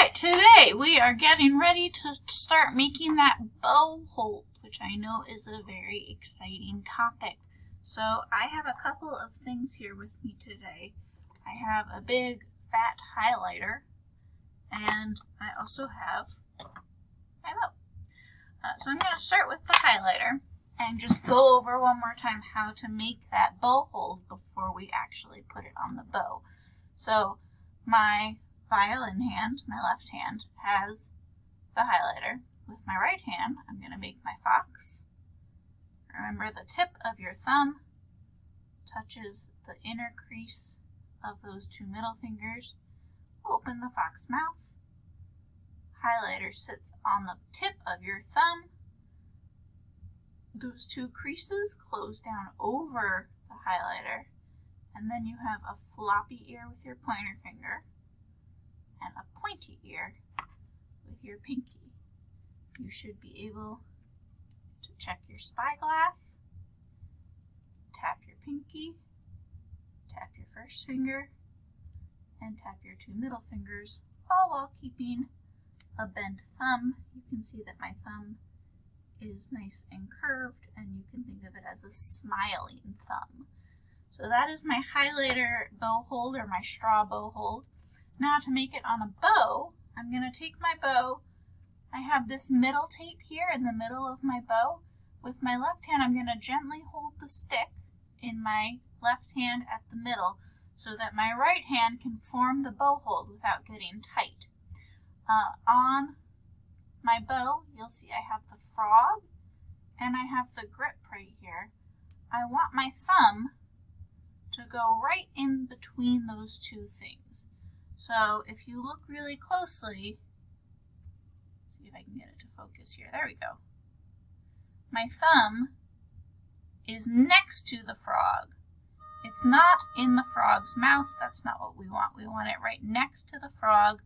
Alright, today we are getting ready to start making that bow hold, which I know is a very exciting topic. So I have a couple of things here with me today. I have a big fat highlighter, and I also have my bow. So I'm going to start with the highlighter and just go over one more time how to make that bow hold before we actually put it on the bow. So my violin hand, my left hand, has the highlighter. With my right hand, I'm going to make my fox. Remember, the tip of your thumb touches the inner crease of those two middle fingers. Open the fox mouth. Highlighter sits on the tip of your thumb. Those two creases close down over the highlighter. And then you have a floppy ear with your pointer finger and a pointy ear with your pinky. You should be able to check your spyglass, tap your pinky, tap your first finger, and tap your two middle fingers, all while keeping a bent thumb. You can see that my thumb is nice and curved, and you can think of it as a smiling thumb. So that is my highlighter bow hold, or my straw bow hold. Now to make it on a bow, I'm going to take my bow. I have this middle tape here in the middle of my bow. With my left hand, I'm going to gently hold the stick in my left hand at the middle so that my right hand can form the bow hold without getting tight. On my bow, you'll see I have the frog and I have the grip right here. I want my thumb to go right in between those two things. So if you look really closely, see if I can get it to focus here. There we go. My thumb is next to the frog. It's not in the frog's mouth. That's not what we want. We want it right next to the frog.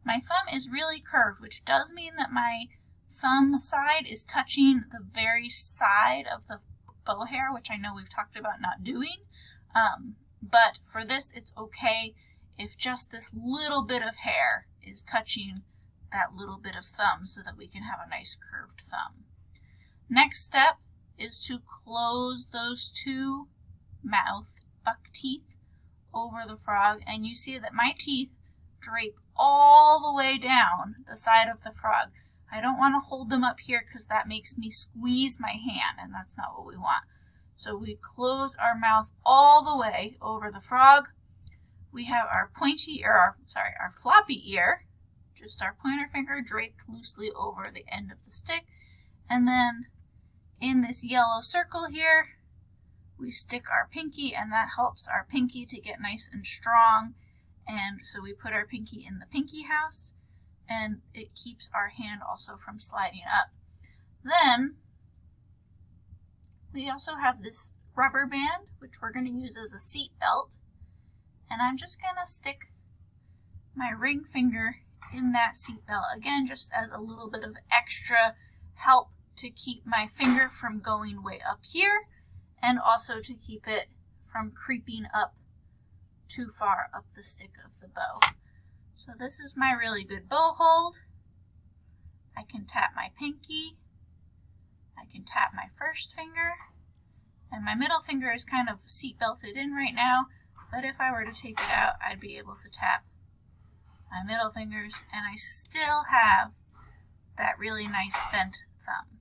My thumb is really curved, which does mean that my thumb side is touching the very side of the bow hair, which I know we've talked about not doing. But for this, it's okay if just this little bit of hair is touching that little bit of thumb so that we can have a nice curved thumb. Next step is to close those two mouth buck teeth over the frog, and you see that my teeth drape all the way down the side of the frog. I don't want to hold them up here because that makes me squeeze my hand, and that's not what we want. So we close our mouth all the way over the frog. We have our our floppy ear, just our pointer finger draped loosely over the end of the stick. And then in this yellow circle here, we stick our pinky, and that helps our pinky to get nice and strong. And so we put our pinky in the pinky house, and it keeps our hand also from sliding up. Then we also have this rubber band, which we're going to use as a seat belt. And I'm just going to stick my ring finger in that seat belt, again, just as a little bit of extra help to keep my finger from going way up here, and also to keep it from creeping up too far up the stick of the bow. So this is my really good bow hold. I can tap my pinky. I can tap my first finger. And my middle finger is kind of seat belted in right now, but if I were to take it out, I'd be able to tap my middle fingers, and I still have that really nice bent thumb.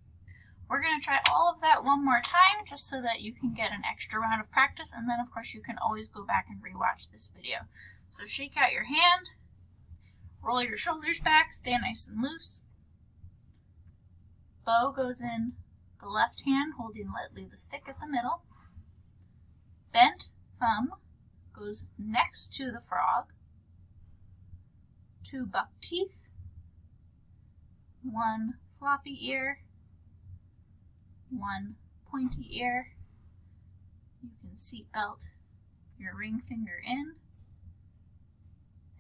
We're going to try all of that one more time just so that you can get an extra round of practice, and then of course you can always go back and rewatch this video. So shake out your hand, roll your shoulders back, stay nice and loose. Bow goes in the left hand, holding lightly the stick at the middle. Bent thumb goes next to the frog. Two buck teeth. One floppy ear. One pointy ear. You can seat belt your ring finger in.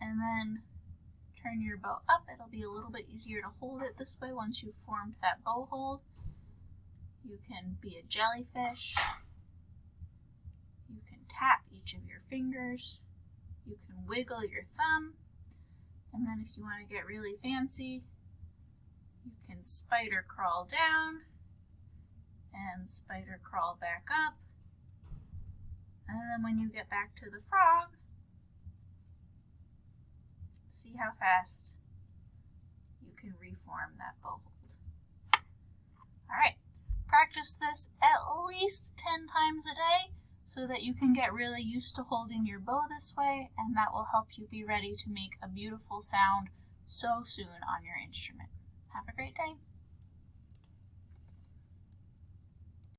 And then turn your bow up. It'll be a little bit easier to hold it this way once you've formed that bow hold. You can be a jellyfish. You can tap each of your fingers. You can wiggle your thumb. And then then if you want to get really fancy, you can spider crawl down and spider crawl back up. And then when you get back to the frog, see how fast you can reform that bow hold. Alright, practice this at least 10 times a day so that you can get really used to holding your bow this way, and that will help you be ready to make a beautiful sound so soon on your instrument. Have a great day.